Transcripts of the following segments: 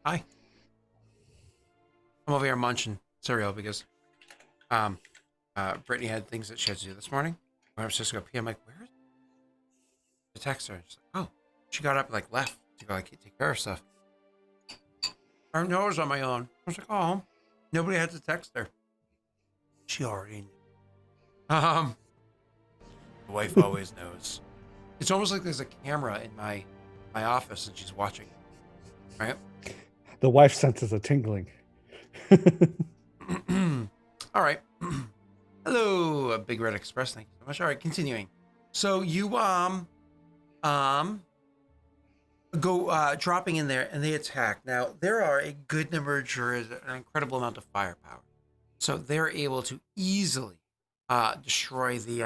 Hi. I'm over here munching cereal because Brittany had things that she had to do this morning. When I was just going to pee, I'm like, where's the text her? She's like, oh, she got up and like left to go like take care of stuff. I know I was on my own. I was like, oh, nobody had to text her. She already knew. The wife always knows. It's almost like there's a camera in my office and she's watching. Right? The wife senses a tingling. All right. Hello, Big Red Express. Thank you so much. All right, continuing. So you um go dropping in there and they attack. Now there are a good number of jurors, an incredible amount of firepower, so they're able to easily destroy the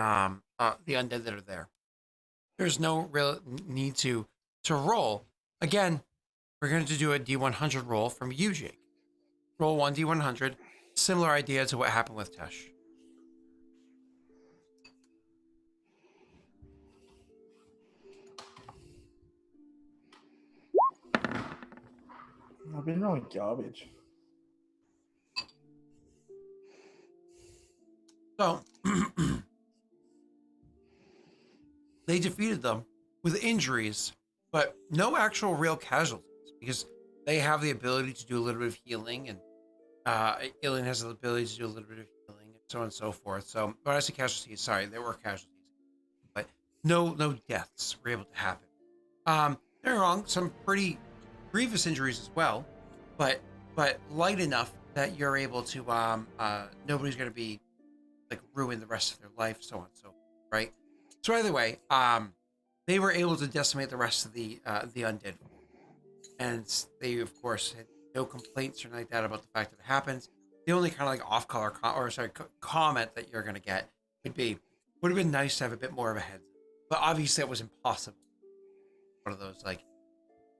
undead that are there. There's no real need to roll. Again, we're going to do a D100 roll from you, Jake. Roll 1D100. Similar idea to what happened with Tesh. I've been rolling garbage. So they defeated them with injuries, but no actual real casualties because they have the ability to do a little bit of healing, and Alien has the ability to do a little bit of healing, and so on and so forth. So when I say casualties, sorry, there were casualties, but no deaths were able to happen. They're wrong, some pretty grievous injuries as well, but light enough that you're able to nobody's going to be like ruin the rest of their life, so on and so forth, right? So either way, they were able to decimate the rest of the undead, and they of course had no complaints or anything like that about the fact that it happens. The only kind of like off color comment that you're gonna get would have been nice to have a bit more of a heads up, but obviously it was impossible. One of those like,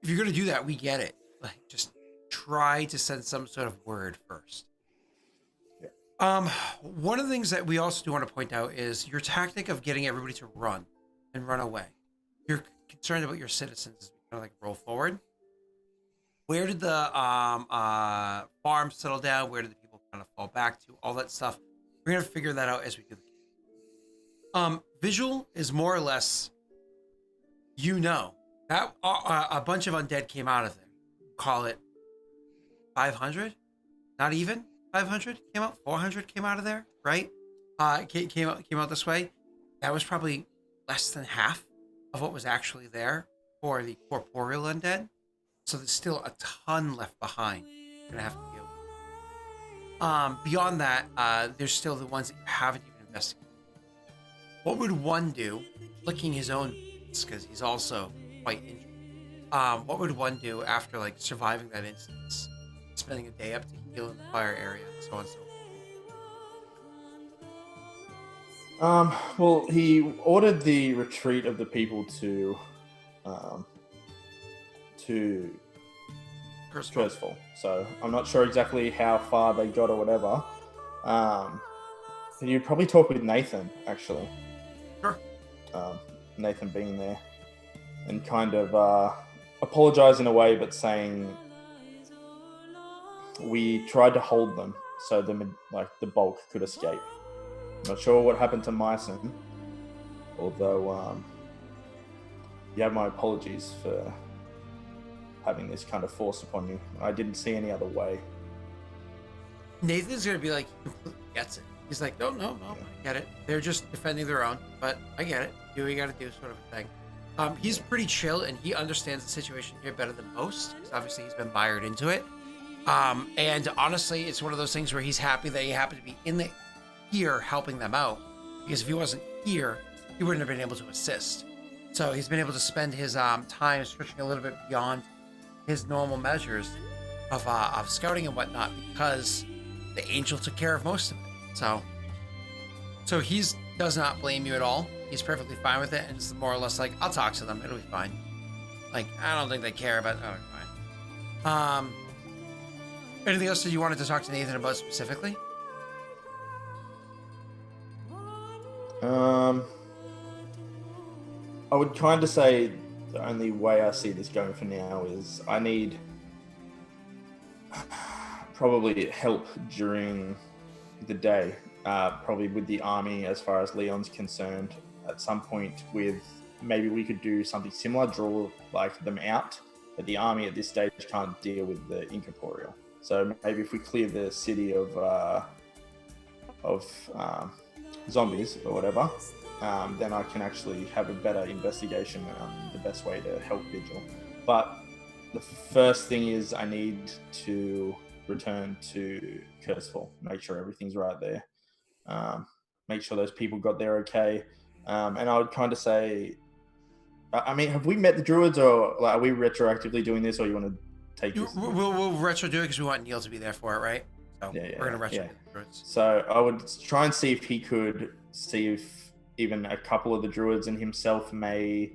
if you're gonna do that, we get it. Like just try to send some sort of word first. One of the things that we also do want to point out is your tactic of getting everybody to run and run away. You're concerned about your citizens as we kind of like roll forward. Where did the farm settle down? Where did the people kind of fall back to? All that stuff. We're gonna figure that out as we do. Visual is more or less, that a bunch of undead came out of there. Call it 500, not even 500 came out. 400 came out of there, right? Came out this way. That was probably less than half of what was actually there for the corporeal undead. So there's still a ton left behind. You're gonna have to deal with. Beyond that, there's still the ones that you haven't even investigated. What would one do, licking his own because he's also quite injured? What would one do after like surviving that instance, spending a day up to heal in the fire area, and so on and so forth? Well, he ordered the retreat of the people to Kurzfall. So I'm not sure exactly how far they got or whatever. You'd probably talk with Nathan, actually. Sure. Nathan being there and kind of apologize in a way, but saying we tried to hold them so the bulk could escape. I'm not sure what happened to Myson, although you have my apologies for having this kind of force upon you. I didn't see any other way. Nathan's gonna be like, he completely gets it. He's like, no, I get it. They're just defending their own, but I get it. Do what you gotta do, sort of a thing. He's pretty chill and he understands the situation here better than most because obviously he's been mired into it. And honestly, it's one of those things where he's happy that he happened to be here helping them out, because if he wasn't here, he wouldn't have been able to assist. So he's been able to spend his time stretching a little bit beyond his normal measures of scouting and whatnot because the angel took care of most of it. So he's does not blame you at all. He's perfectly fine with it, and it's more or less like, I'll talk to them. It'll be fine. Like, I don't think they care about. Oh, fine. Anything else that you wanted to talk to Nathan about specifically? I would kind of say the only way I see this going for now is I need probably help during the day, probably with the army as far as Leon's concerned. At some point, with maybe we could do something similar, draw like them out, but the army at this stage can't deal with the incorporeal. So maybe if we clear the city of zombies or whatever, then I can actually have a better investigation on the best way to help Vigil. But the first thing is I need to return to Cursefall, make sure everything's right there, make sure those people got there okay. And I would kind of say, I mean, have we met the druids, or like, are we retroactively doing this, or you want to take this? We'll retro do it because we want Neil to be there for it, right? So Yeah, we're gonna retro do the druids. So I would try and see if he could see if even a couple of the druids and himself may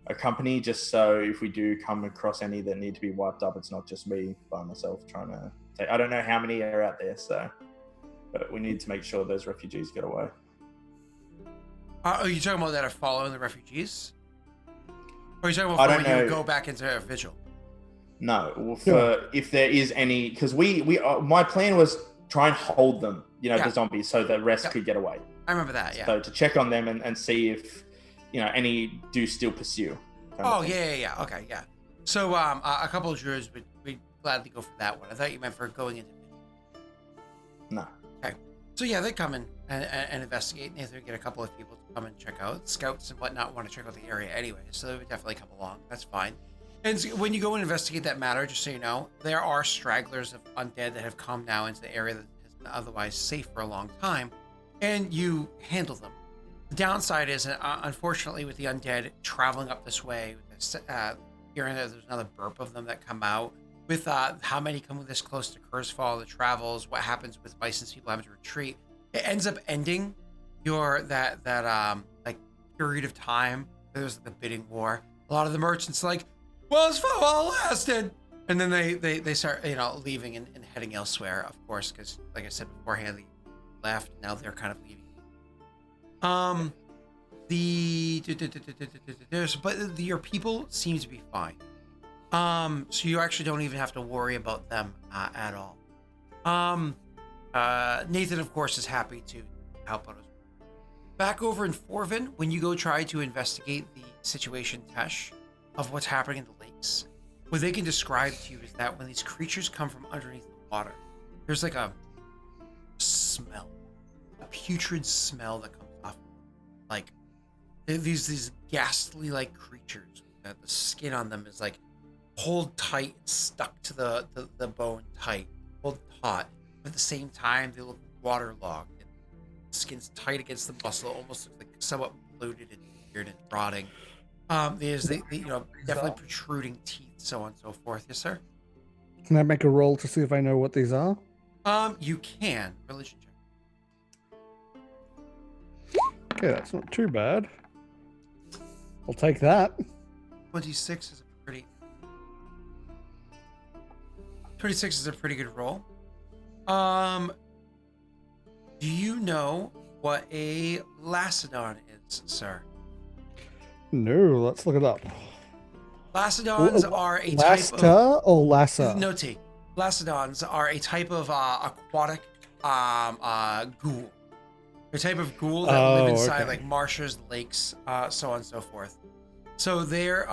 accompany, just so if we do come across any that need to be wiped up, it's not just me by myself trying to take. I don't know how many are out there, so but we need to make sure those refugees get away. Are you talking about that are following the refugees? Or are you talking about when you go back into a vigil? No, for if there is any, because we my plan was try and hold them, the zombies, so the rest could get away. I remember that, yeah. So to check on them and see if any do still pursue. Oh yeah, okay, yeah. So a couple of druids would gladly go for that one. I thought you meant for going into vigil. No. Okay. So yeah, they come in and investigate. And they get a couple of people to come and check out. Scouts and whatnot want to check out the area anyway, so they would definitely come along. That's fine. And when you go and investigate that matter, just so you know, there are stragglers of undead that have come now into the area that has been otherwise safe for a long time, and you handle them. The downside is, unfortunately, with the undead traveling up this way, hearing that there's another burp of them that come out, with how many come this close to Cursefall, the travels, what happens with licensed people having to retreat, it ends up ending your that like period of time. There's the bidding war. A lot of the merchants like, well, it's for all lasted, and then they start leaving and heading elsewhere, of course, because like I said beforehand, they left. Now they're kind of leaving. Your people seem to be fine. So you actually don't even have to worry about them at all. Nathan, of course, is happy to help out as well. Back over in Forvin, when you go try to investigate the situation, Tesh, of what's happening in the lakes, what they can describe to you is that when these creatures come from underneath the water, there's like a smell, a putrid smell that comes off. Like these ghastly like creatures that the skin on them is like pulled tight, stuck to the bone tight, pulled taut. But at the same time, they look waterlogged. And the skin's tight against the muscle, almost looks like somewhat bloated and weird and rotting. There's definitely protruding teeth, so on and so forth. Yes, sir. Can I make a roll to see if I know what these are? You can. Religion check. Okay, that's not too bad. I'll take that. 26 is a pretty. 26 is a pretty good roll. Do you know what a Lacedon is, sir? No, let's look it up. Lacedons are a type of... Lasta or Lassa? No T. Lacedons are a type of aquatic ghoul. They're a type of ghoul that live inside like marshes, lakes, so on and so forth. So they're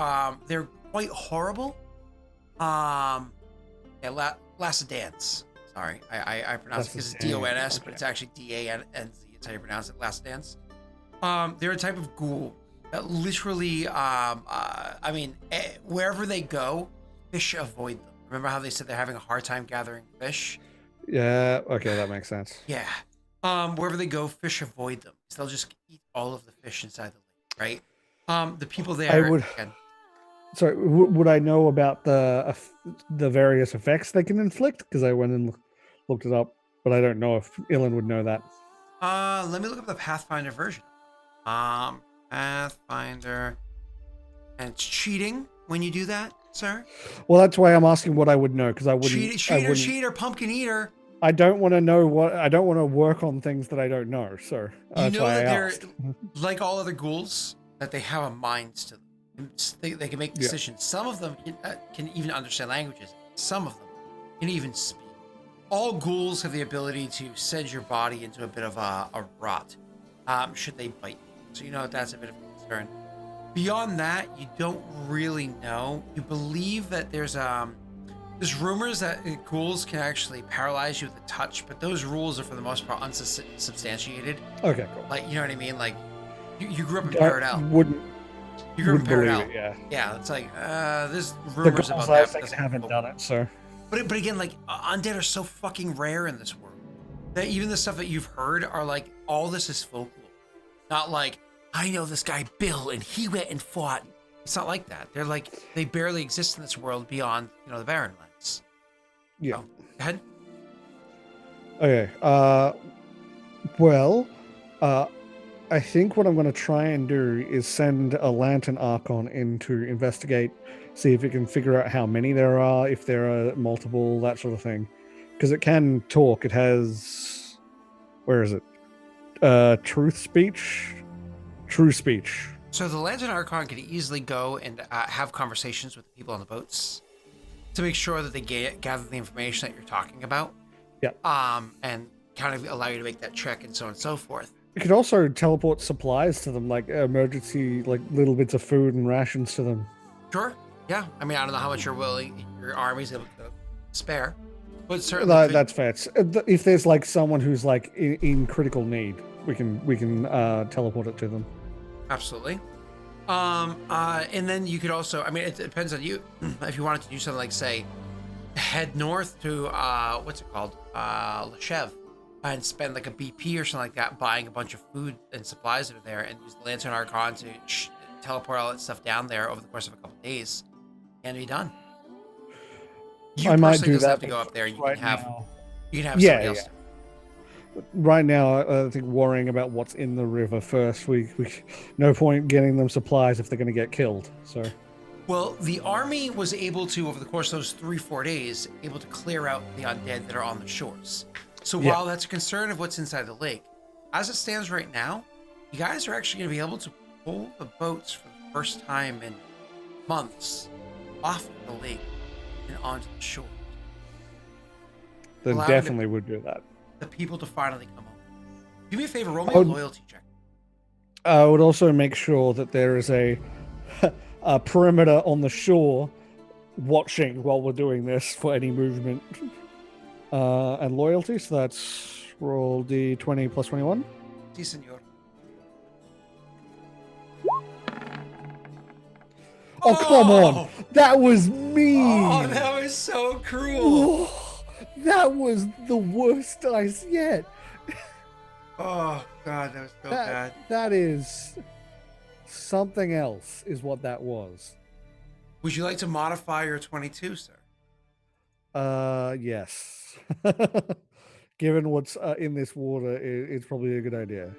quite horrible. Lacedans. Sorry, I pronounce it because it's D-O-N-S, but it's actually D-A-N-Z. It's how you pronounce it, Lacedans. They're a type of ghoul that literally, wherever they go, fish avoid them. Remember how they said they're having a hard time gathering fish? Yeah, okay, that makes sense. Yeah. Wherever they go, fish avoid them. So they'll just eat all of the fish inside the lake, right? The people there... Sorry, would I know about the various effects they can inflict? Because I went and looked it up, but I don't know if Ilan would know that. Let me look up the Pathfinder version. Pathfinder, and it's cheating when you do that, sir. Well, that's why I'm asking what I would know, because I wouldn't. Cheater, pumpkin eater. I don't want to know what. I don't want to work on things that I don't know, sir. You know that they're like all other ghouls, that they have a mind to them. They can make decisions. Some of them can even understand languages. Some of them and even speed. All ghouls have the ability to send your body into a bit of a rot, should they bite you. So you know that's a bit of a concern. Beyond that, you don't really know. You believe that there's rumors that ghouls can actually paralyze you with a touch, but those rules are for the most part unsubstantiated. Okay, cool. Like, you know what I mean? Like, you grew up in I Paradell. wouldn't You grew up in believe Paradell. it, yeah. Yeah, it's like, there's The rumors goals about I that. think But haven't done it, so but again, like, undead are so fucking rare in this world that even the stuff that you've heard are like, all this is folklore. Not like, I know this guy Bill and he went and fought. It's not like that. They're like, they barely exist in this world beyond, the Barren Lands. yeah. So, go ahead. Okay. Well, I think what I'm going to try and do is send a Lantern Archon in to investigate, see if it can figure out how many there are, if there are multiple, that sort of thing. Because it can talk. It has... Where is it? Truth speech? True speech. So the Lantern Archon can easily go and have conversations with the people on the boats to make sure that they gather the information that you're talking about. Yeah. And kind of allow you to make that check and so on and so forth. You could also teleport supplies to them, like emergency, like little bits of food and rations to them. Sure. Yeah. I mean, I don't know how much your army's able to spare, but certainly That's fair. If there's like someone who's like in critical need, we can teleport it to them. Absolutely. And then you could also, I mean, it depends on you. If you wanted to do something like, say, head north to, what's it called? Leshev, and spend like a BP or something like that, buying a bunch of food and supplies over there, and use the Lantern Archon to teleport all that stuff down there over the course of a couple of days, and be done. You I might personally do doesn't that. have to go up there. You Right can have now, somebody else. right now, I think worrying about what's in the river first. We no point getting them supplies if they're going to get killed. So, well, the army was able to, over the course of those 3-4 days, able to clear out the undead that are on the shores. So while that's a concern of what's inside the lake, as it stands right now, you guys are actually going to be able to pull the boats for the first time in months off of the lake and onto the shore. then definitely would do that. The people to finally come home. Do me a favor, roll me a loyalty check. I would also make sure that there is a perimeter on the shore watching while we're doing this for any movement. And loyalty, so that's roll D20 plus 21. Si, senor. Oh, come on. That was mean. Oh, that was so cruel. Oh, that was the worst dice yet. Oh, God, that was so bad. That is something else, is what that was. Would you like to modify your 22, sir? Yes. Given what's in this water, it's probably a good idea.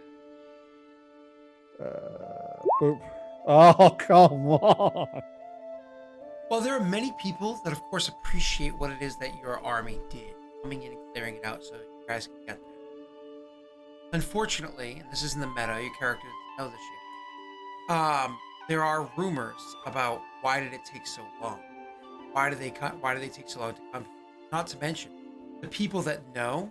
Boop. Oh, come on. Well, there are many people that, of course, appreciate what it is that your army did, coming in and clearing it out so you guys can get there. Unfortunately, and this isn't the meta, your characters know this yet. There are rumors about why did it take so long? Why did they take so long to come? Not to mention, the people that know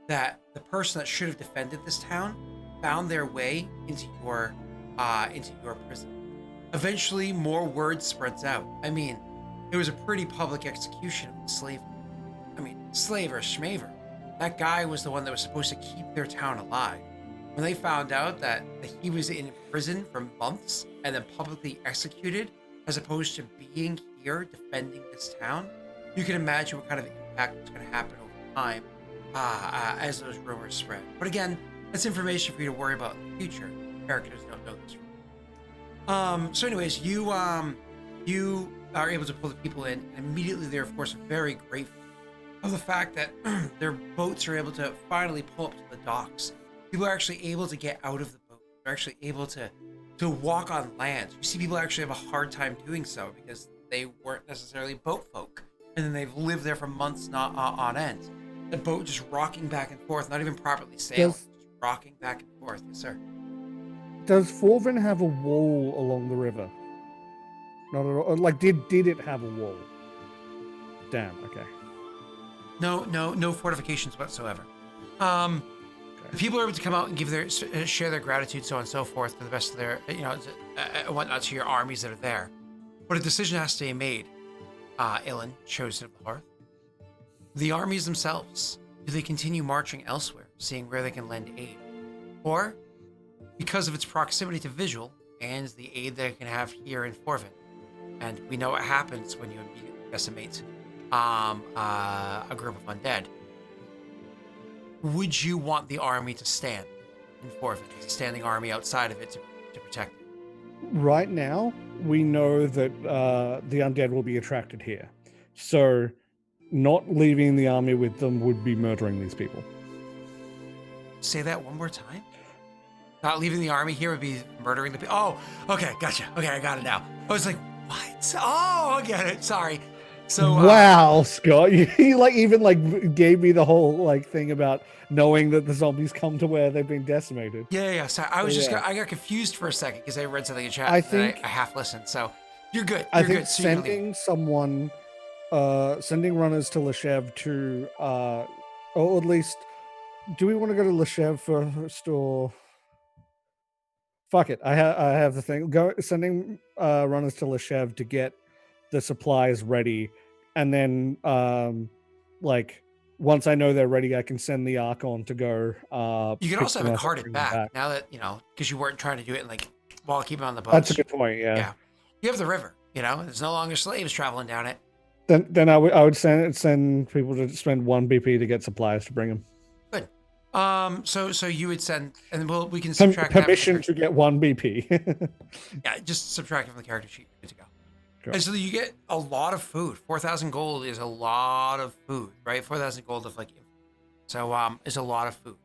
that the person that should have defended this town found their way into your prison. Eventually, more word spreads out. I mean, it was a pretty public execution of the slave. I mean, slave or schmaver. That guy was the one that was supposed to keep their town alive. When they found out that he was in prison for months and then publicly executed, as opposed to being here defending this town, you can imagine what kind of impact was going to happen over time as those rumors spread. But again, that's information for you to worry about in the future. Characters don't know this. So anyways, you are able to pull the people in, and immediately they're, of course, very grateful of the fact that their boats are able to finally pull up to the docks. People are actually able to get out of the boat. They're actually able to walk on land. You see people actually have a hard time doing so because they weren't necessarily boat folk. And then they've lived there for months not on end. The boat just rocking back and forth, not even properly sailed, just rocking back and forth. Yes, sir. Does Forvin have a wall along the river? Not at all. Like, did it have a wall? Damn. Okay. No fortifications whatsoever. The people are able to come out and give share their gratitude, so on and so forth, to the best of their, whatnot, to your armies that are there. But a decision has to be made. Ilan, chosen of the hearth. The armies themselves, do they continue marching elsewhere, seeing where they can lend aid? Or, because of its proximity to Visual and the aid that it can have here in Forvin, and we know what happens when you immediately decimate a group of undead, would you want the army to stand in Forvin, a standing army outside of it to protect it? Right now, we know that the undead will be attracted here. So, not leaving the army with them would be murdering these people. Say that one more time? Not leaving the army here would be murdering the people. Oh, okay, gotcha. Okay, I got it now. I was like, what? Oh, I get it. Sorry. So wow, Scott, you like even like gave me the whole like thing about knowing that the zombies come to where they've been decimated. Yeah. Sorry, I was I got confused for a second because I read something in chat. I think I half listened. So you're good. I think sending someone, sending runners to Leshev to, or at least, do we want to go to Leshev first or? Fuck it, I have the thing. Sending runners to Leshev to get the supplies ready, and then like once I know they're ready, I can send the Archon to go. You can also have it carted back now that because you weren't trying to do it like while keeping on the boat. That's a good point. Yeah. You have the river. There's no longer slaves traveling down it. Then I would send people to spend 1 BP to get supplies to bring them. Good. So you would send, and we can subtract permission to get 1 BP. Yeah, just subtract it from the character sheet. Good to go. Cool. And so you get a lot of food. 4,000 gold is a lot of food, right? 4,000 gold of so is a lot of food.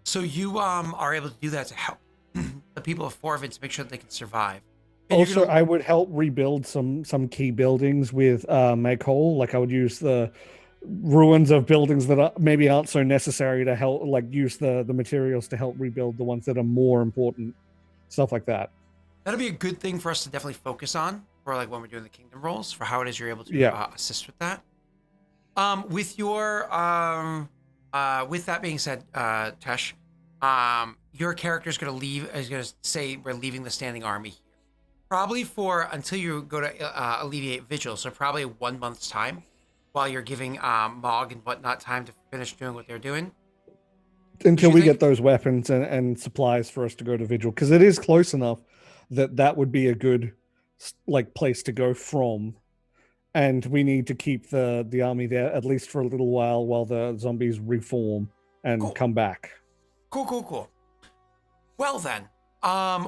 So you are able to do that to help the people of Forvin to make sure that they can survive. And also, I would help rebuild some key buildings with make whole. Like I would use the ruins of buildings that maybe aren't so necessary to help, like use the materials to help rebuild the ones that are more important, stuff like that. That'll be a good thing for us to definitely focus on for like when we're doing the kingdom rolls, for how it is you're able to assist with that. With your with that being said, Tesh, your character is going to say we're leaving the standing army here, probably for until you go to alleviate vigil. So probably 1 month's time, while you're giving Mog and whatnot time to finish doing what they're doing. Until we get those weapons and supplies for us to go to vigil, because it is close enough that would be a good like place to go from, and we need to keep the army there at least for a little while the zombies reform and come back. Cool. Well then,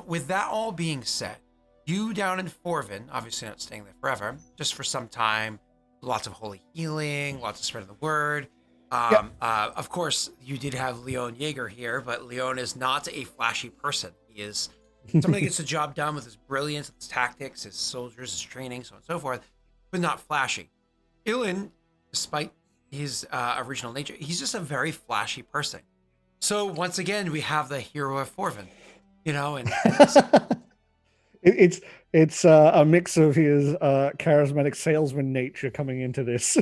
with that all being said, you down in Forvin, obviously not staying there forever, just for some time, lots of holy healing, lots of spread of the word. Of course, you did have Leon Jaeger here, but Leon is not a flashy person. He is somebody that gets the job done with his brilliance, his tactics, his soldiers, his training, so on and so forth, but not flashy. Ilan, despite his original nature, he's just a very flashy person. So once again, we have the hero of Forvin, and it's a mix of his charismatic salesman nature coming into this.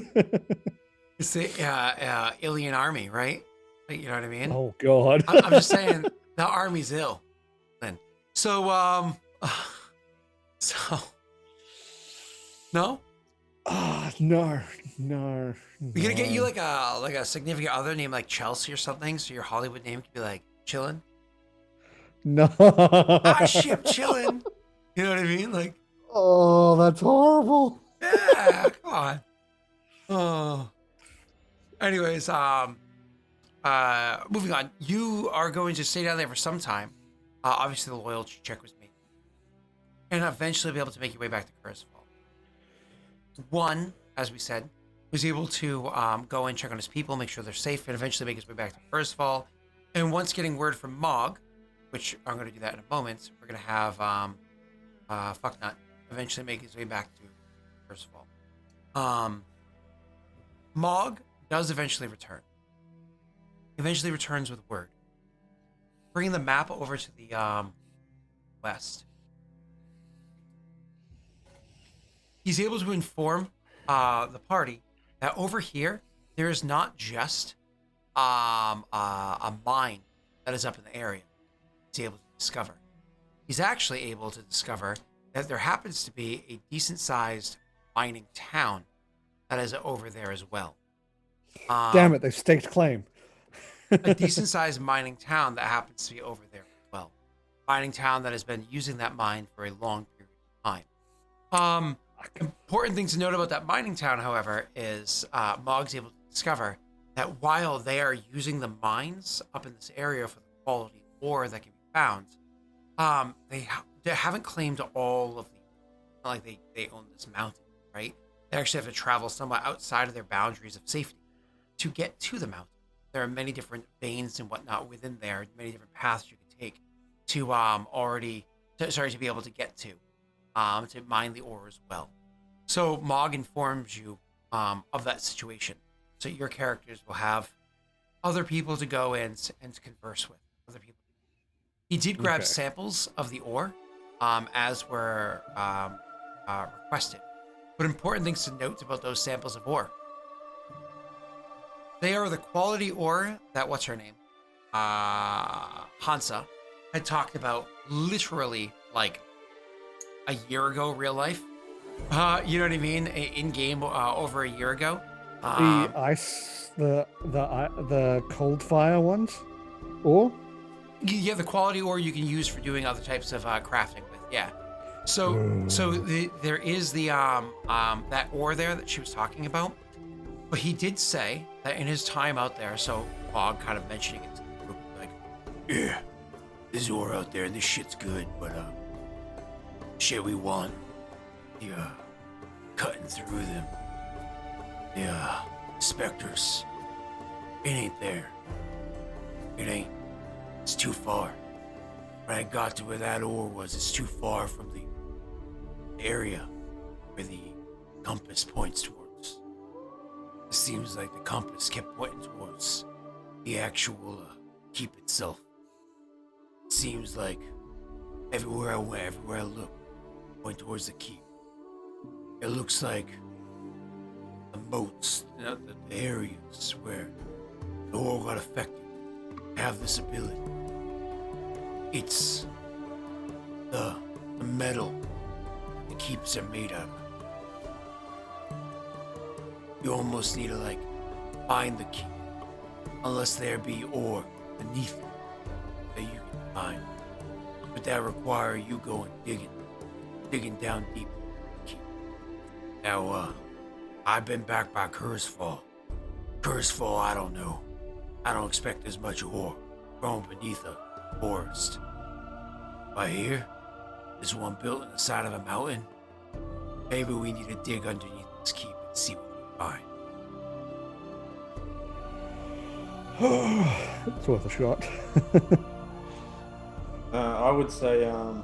It's the Ilian army, right? You know what I mean? Oh God! I'm just saying the army's ill. Then, so no. No. We're gonna get you like a significant other named like Chelsea or something, so your Hollywood name could be like Chillin'. No. Ship Chillin'. You know what I mean? Like. Oh, that's horrible. Yeah, come on. Oh. Anyways, moving on. You are going to stay down there for some time. Obviously, the loyalty check was made, and eventually be able to make your way back to Kurzfall. One, as we said, was able to go and check on his people, make sure they're safe, and eventually make his way back to Kurzfall. And once getting word from Mog, which I'm going to do that in a moment, we're going to have Fucknut eventually make his way back to Kurzfall. Mog does eventually return. Eventually returns with word, bringing the map over to the west. He's able to inform the party that over here there is not just a mine that is up in the area he's able to discover. He's actually able to discover that there happens to be a decent-sized mining town that is over there as well. Damn it, they've staked claim. A decent-sized mining town that happens to be over there as well. Mining town that has been using that mine for a long period of time. Important thing to note about that mining town, however, is Mog's able to discover that while they are using the mines up in this area for the quality ore that can be found, they haven't claimed all of the, not like they own this mountain, right? They actually have to travel somewhat outside of their boundaries of safety to get to the mountain. There are many different veins and whatnot within there, many different paths you can take to to be able to get to mine the ore as well. So Mog informs you of that situation. So your characters will have other people to go in and to converse with. Other people. He did grab samples of the ore as were requested. But important things to note about those samples of ore. They are the quality ore that, what's her name? Hansa had talked about literally like a year ago, real life. You know what I mean? In game over a year ago. The ice, the cold fire ones, or yeah, the quality ore you can use for doing other types of crafting with. Yeah. So there is the that ore there that she was talking about. But he did say that in his time out there, so Mog kind of mentioning it to the group, like, yeah, there's ore out there and this shit's good, but shit we want, the cutting through them, the specters, it ain't there. It ain't. It's too far. When I got to where that ore was, it's too far from the area where the compass points towards. It seems like the compass kept pointing towards the actual keep itself. It seems like everywhere I went, everywhere I looked, point towards the keep. It looks like the moats, the areas where the ore got affected, have this ability. It's the metal the keeps are made out of. You almost need to find the key, unless there be ore beneath it that you can find. But that require you going digging down deep. Now, I've been back by Kurzfall. Kurzfall, I don't know. I don't expect as much ore growing beneath a forest. But here, there's one built in the side of a mountain. Maybe we need to dig underneath this keep and see what we find. It's worth a shot. I would say, I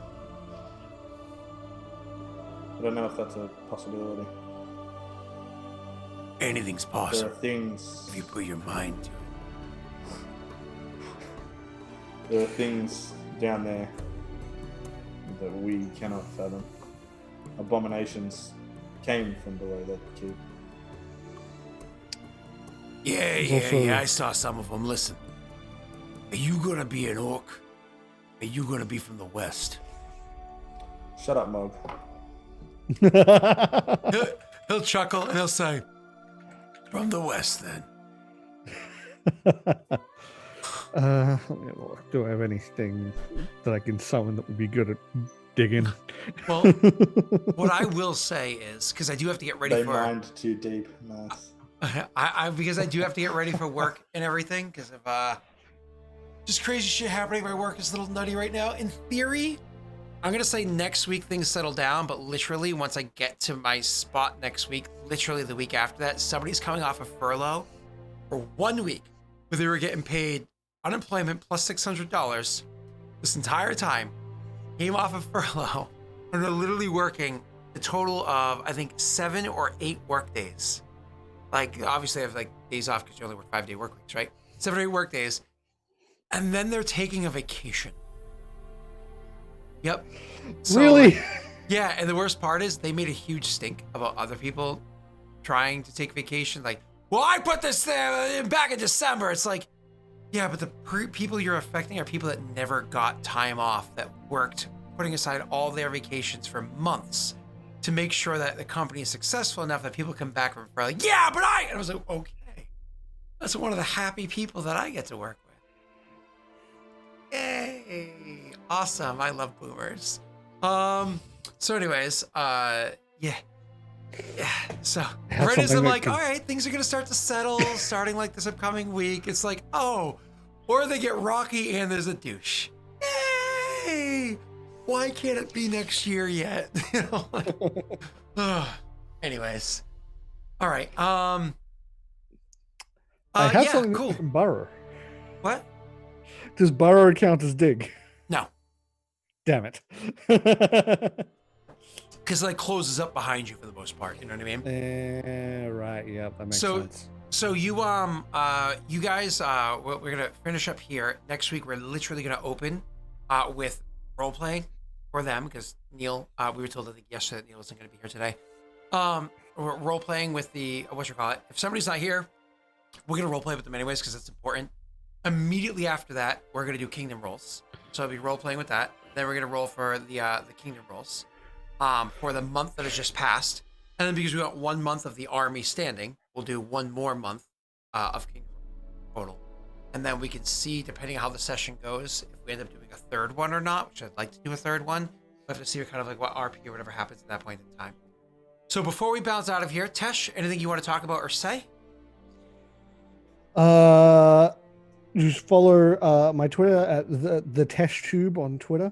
don't know if that's a possibility. Anything's There possible are things. if you put your mind to it. There are things down there that we cannot fathom. Abominations came from below that keep. Yeah, I saw some of them. Listen, are you gonna be an orc? Are you gonna be from the west? Shut up, Mog. He'll chuckle and he'll say, from the west then. Let me have a look. Do I have anything that I can summon that would be good at digging? Well, what I will say is, because I do have to get ready They for... mined too deep. Nice. because I do have to get ready for work and everything, because of just crazy shit happening. My work is a little nutty right now. In theory, I'm going to say next week things settle down, but literally once I get to my spot next week, literally the week after that, somebody's coming off a furlough for 1 week, where they were getting paid unemployment plus $600 this entire time, came off of furlough, and they're literally working a total of, I think, 7 or 8 work days. Obviously I have days off because you only work 5-day work weeks, right? 7 or 8 work days. And then they're taking a vacation. Yep. So, Really? Yeah, and the worst part is they made a huge stink about other people trying to take vacation. well, I put this there back in December. It's like, yeah, but the people you're affecting are people that never got time off, that worked, putting aside all their vacations for months to make sure that the company is successful enough that people come back from like, yeah, but and I was like, okay, that's one of the happy people that I get to work with. Yay, awesome! I love boomers. So, anyways, yeah. So right as I'm like, all right, things are gonna start to settle, starting like this upcoming week. It's like, oh, or they get rocky and there's a douche. Yay! Why can't it be next year yet? You know, like, anyways, all right. I have something cool. from Burrow. What? Does Burrow count as dig? No. Damn it. Because it like closes up behind you for the most part. You know what I mean? Right. Yeah, that makes sense. So you you guys we're gonna finish up here. Next week we're literally gonna open with role playing for them because Neil, we were told I think yesterday that Neil isn't gonna be here today. We're role playing with the if somebody's not here, we're gonna role play with them anyways because it's important. Immediately after that, we're gonna do kingdom rolls. So I'll be role playing with that. Then we're gonna roll for the kingdom rolls. For the month that has just passed. And then because we got 1 month of the army standing, we'll do 1 more month of Kingdom total. And then we can see, depending on how the session goes, if we end up doing a third one or not, which I'd like to do a third one. We'll have to see kind of like what RP or whatever happens at that point in time. So before we bounce out of here, Tesh, anything you want to talk about or say? Just follow my Twitter at the Tesh Tube on Twitter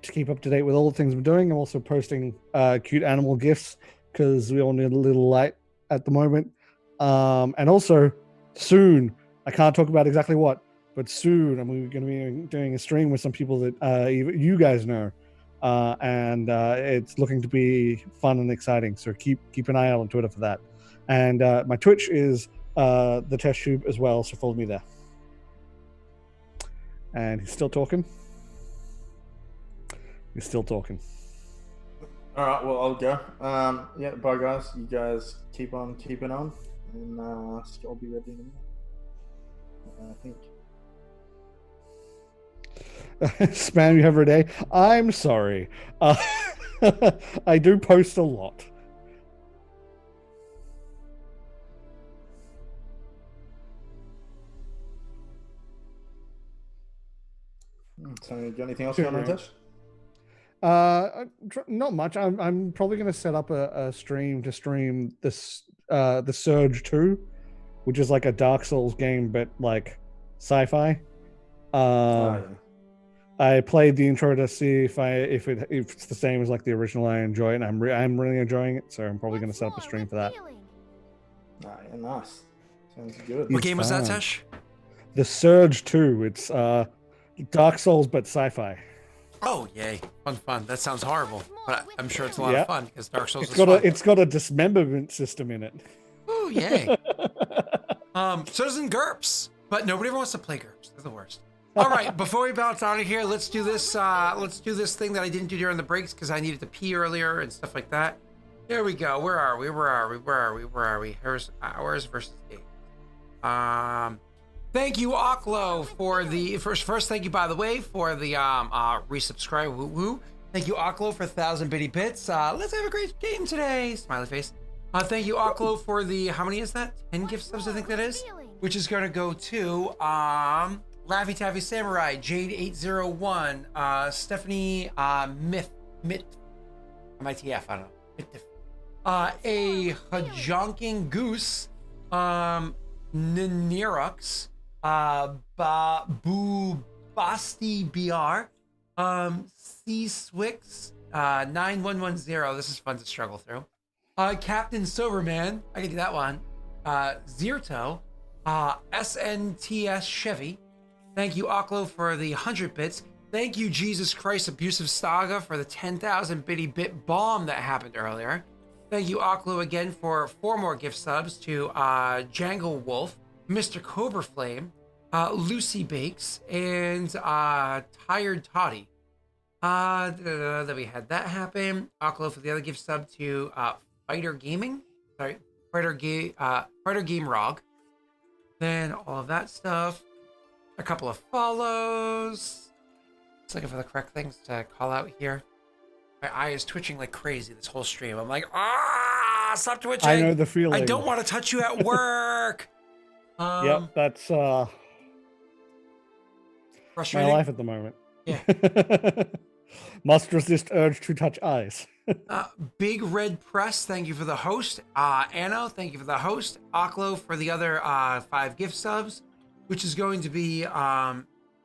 to keep up to date with all the things I'm doing. I'm also posting cute animal gifs because we all need a little light at the moment. And also soon, I can't talk about exactly what, but soon I'm going to be doing a stream with some people that you guys know. And it's looking to be fun and exciting. So keep an eye out on Twitter for that. And my Twitch is the Test Tube as well. So follow me there. And he's still talking. He's still talking. All right, well, I'll go. Yeah, bye, guys. You guys keep on keeping on, and I'll be ready in a minute. I think. Spam you every day. I'm sorry. I do post a lot. So, you got anything else you want to touch? Not much. I'm probably going to set up a stream to stream this the Surge 2, which is like a Dark Souls game, but like sci-fi. Yeah. I played the intro to see if it's the same as like the original. I enjoy it, and I'm really enjoying it. So I'm probably going to set up a stream for that. Yeah, nice. Sounds good. What game was that, Tesh? The Surge 2. It's Dark Souls, but sci-fi. Oh, yay. Fun. That sounds horrible. But I'm sure it's a lot of fun because Dark Souls is fun. It's got a dismemberment system in it. Oh, yay. So does in GURPS, but nobody ever wants to play GURPS. They're the worst. All right, before we bounce out of here, let's do this thing that I didn't do during the breaks because I needed to pee earlier and stuff like that. Here we go. Where are we? Here's hours versus days. Thank you, Oklo, for the first. Thank you, by the way, for the resubscribe. Woo woo. Thank you, Oklo, for 1,000 bitty bits. Let's have a great game today. Smiley face. Thank you, Oklo, for the how many is that? 10 gift subs, I think that is. Which is gonna go to Laffy Taffy Samurai, Jade 801, Stephanie Mitt, MITF, I don't know. A Hajonking Goose, Ninirux. Basti BR, C Swix, 9110. This is fun to struggle through. Captain Silverman, I can do that one. Zirto, SNTS Chevy. Thank you, Oklo, for the 100 bits. Thank you, Jesus Christ Abusive Saga, for the 10,000 bitty bit bomb that happened earlier. Thank you, Oklo, again for 4 more gift subs to Jangle Wolf, Mr. Cobra Flame, Lucy Bakes, and Tired Toddy. Then we had that happen. Oklo for the other gift sub to Fighter Gaming. Sorry, Fighter Game Rog. Then all of that stuff. A couple of follows. Just looking for the correct things to call out here. My eye is twitching like crazy this whole stream. I'm like, stop twitching. I know the feeling. I don't want to touch you at work. Yep, that's frustrating. my life at the moment. Yeah. Must resist urge to touch eyes. Big Red Press, thank you for the host. Anno, thank you for the host. Aklo for the other 5 gift subs, which is going to be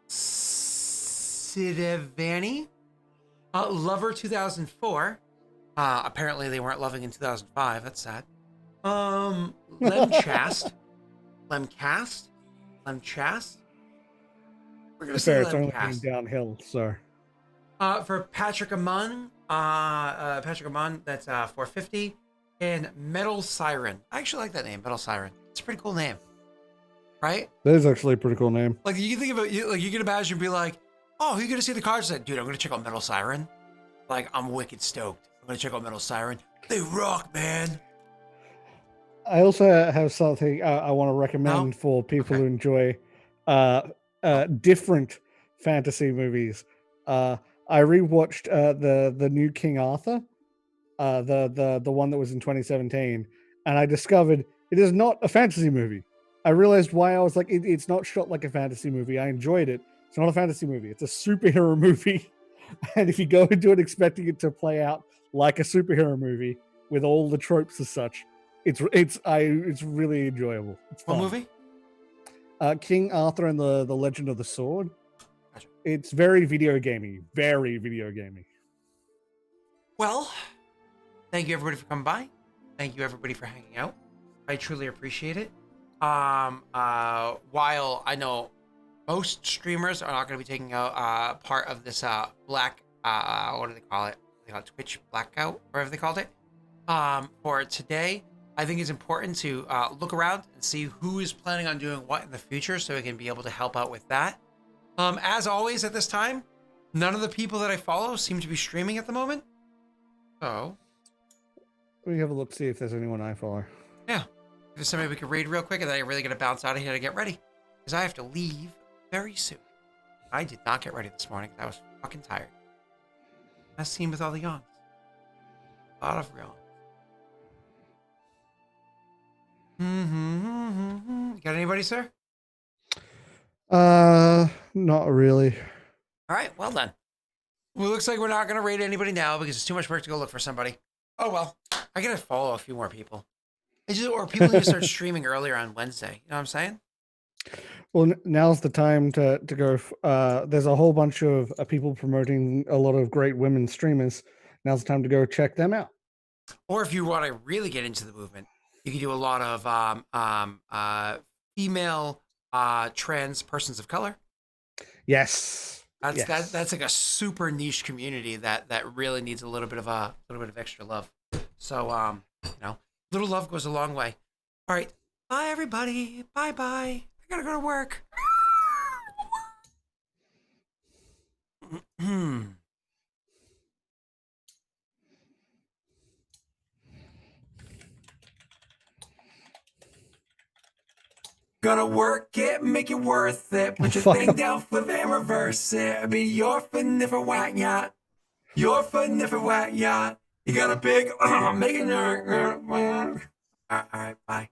Sidevani. Lover 2004. Apparently they weren't loving in 2005. That's sad. Lemchast. Lemchast. We're gonna say Fair, it's only Lemchast. going downhill, so. For Patrick Amon, that's 450, and Metal Siren. I actually like that name, Metal Siren. It's a pretty cool name, right? That is actually a pretty cool name. Like you can think of it, like you can imagine be like, oh, who are you gonna see the cards? Like, dude, I'm gonna check out Metal Siren. Like, I'm wicked stoked. I'm gonna check out Metal Siren. They rock, man. I also have something I want to recommend for people who enjoy different fantasy movies. I rewatched the new King Arthur, the one that was in 2017, and I discovered it is not a fantasy movie. I realized why. I was like, it's not shot like a fantasy movie. I enjoyed it. It's not a fantasy movie. It's a superhero movie. And if you go into it expecting it to play out like a superhero movie with all the tropes as such, it's really enjoyable. It's fun. What movie? King Arthur and the Legend of the Sword. Gotcha. It's very video gamey. Very video gamey. Well, thank you everybody for coming by. Thank you everybody for hanging out. I truly appreciate it. While I know most streamers are not going to be taking out part of this black what do they call it? They call it Twitch blackout, whatever they called it. For today, I think it's important to look around and see who is planning on doing what in the future, so we can be able to help out with that. As always, at this time, none of the people that I follow seem to be streaming at the moment. So Let me have a look, see if there's anyone I follow. yeah, if there's somebody we could raid real quick, and then I really got to bounce out of here to get ready, because I have to leave very soon. I did not get ready this morning. I was fucking tired. That scene with all the yawns. A lot of yawns. You got anybody, sir? Not really. All right, well then. Well, looks like we're not going to raid anybody now because it's too much work to go look for somebody. Oh, well. I got to follow a few more people. Or people need to start streaming earlier on Wednesday. You know what I'm saying? Well, now's the time to go. There's a whole bunch of people promoting a lot of great women streamers. Now's the time to go check them out. Or if you want to really get into the movement, you can do a lot of female trans persons of color. Yes. That's like a super niche community that really needs a little bit of extra love. So little love goes a long way. All right, bye everybody. Bye. I gotta go to work. Gotta work it, make it worth it. Put your thing down, flip and reverse it. Be your for whack yacht. Your for whack yacht. You got a big make it. All right, bye.